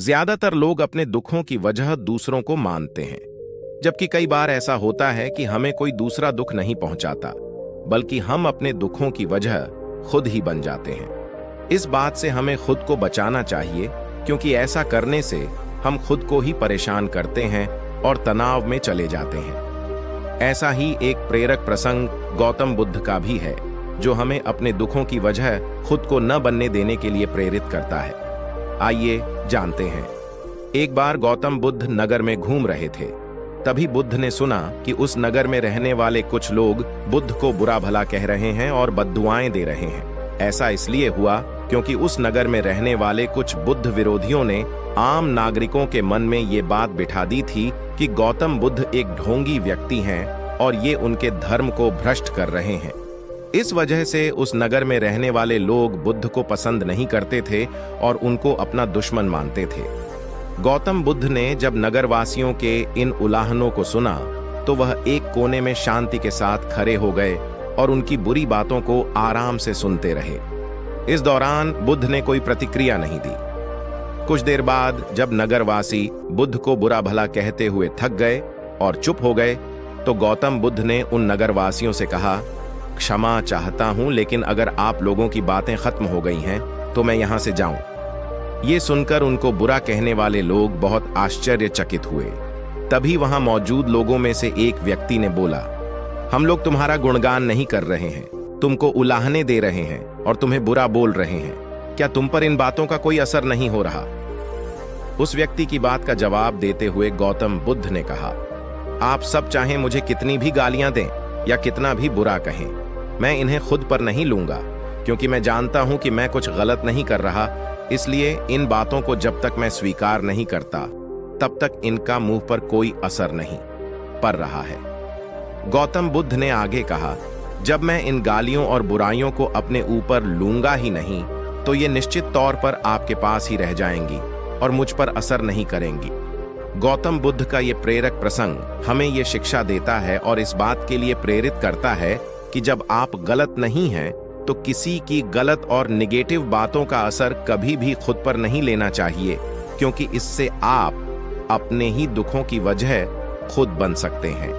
ज्यादातर लोग अपने दुखों की वजह दूसरों को मानते हैं, जबकि कई बार ऐसा होता है कि हमें कोई दूसरा दुख नहीं पहुंचाता, बल्कि हम अपने दुखों की वजह खुद ही बन जाते हैं। इस बात से हमें खुद को बचाना चाहिए, क्योंकि ऐसा करने से हम खुद को ही परेशान करते हैं और तनाव में चले जाते हैं। ऐसा ही एक प्रेरक प्रसंग गौतम बुद्ध का भी है, जो हमें अपने दुखों की वजह खुद को न बनने देने के लिए प्रेरित करता है। आइए जानते हैं। एक बार गौतम बुद्ध नगर में घूम रहे थे। तभी बुद्ध ने सुना कि उस नगर में रहने वाले कुछ लोग बुद्ध को बुरा भला कह रहे हैं और बद्दुआएं दे रहे हैं। ऐसा इसलिए हुआ क्योंकि उस नगर में रहने वाले कुछ बुद्ध विरोधियों ने आम नागरिकों के मन में ये बात बिठा दी थी कि गौतम बुद्ध एक ढोंगी व्यक्ति हैं और ये उनके धर्म को भ्रष्ट कर रहे हैं। इस वजह से उस नगर में रहने वाले लोग बुद्ध को पसंद नहीं करते थे और उनको अपना दुश्मन मानते थे। गौतम बुद्ध ने जब नगरवासियों के इन उलाहनों को सुना तो वह एक कोने में शांति के साथ खड़े हो गए और उनकी बुरी बातों को आराम से सुनते रहे। इस दौरान बुद्ध ने कोई प्रतिक्रिया नहीं दी। कुछ देर बाद जब नगरवासी बुद्ध को बुरा भला कहते हुए थक गए और चुप हो गए, तो गौतम बुद्ध ने उन नगरवासियों से कहा, क्षमा चाहता हूं, लेकिन अगर आप लोगों की बातें खत्म हो गई हैं तो मैं यहां से जाऊं। ये सुनकर उनको बुरा कहने वाले लोग बहुत आश्चर्यचकित हुए। तभी वहां मौजूद लोगों में से एक व्यक्ति ने बोला, हम लोग तुम्हारा गुणगान नहीं कर रहे हैं, तुमको उलाहने दे रहे हैं और तुम्हें बुरा बोल रहे हैं। क्या तुम पर इन बातों का कोई असर नहीं हो रहा? उस व्यक्ति की बात का जवाब देते हुए गौतम बुद्ध ने कहा, आप सब चाहें मुझे कितनी भी गालियां दें या कितना भी बुरा कहें, मैं इन्हें खुद पर नहीं लूंगा, क्योंकि मैं जानता हूं कि मैं कुछ गलत नहीं कर रहा। इसलिए इन बातों को जब तक मैं स्वीकार नहीं करता, तब तक इनका मुंह पर कोई असर नहीं पड़ रहा है। गौतम बुद्ध ने आगे कहा, जब मैं इन गालियों और बुराइयों को अपने ऊपर लूंगा ही नहीं, तो ये निश्चित तौर पर आपके पास ही रह जाएंगी और मुझ पर असर नहीं करेंगी। गौतम बुद्ध का ये प्रेरक प्रसंग हमें ये शिक्षा देता है और इस बात के लिए प्रेरित करता है कि जब आप गलत नहीं हैं, तो किसी की गलत और निगेटिव बातों का असर कभी भी खुद पर नहीं लेना चाहिए, क्योंकि इससे आप अपने ही दुखों की वजह खुद बन सकते हैं।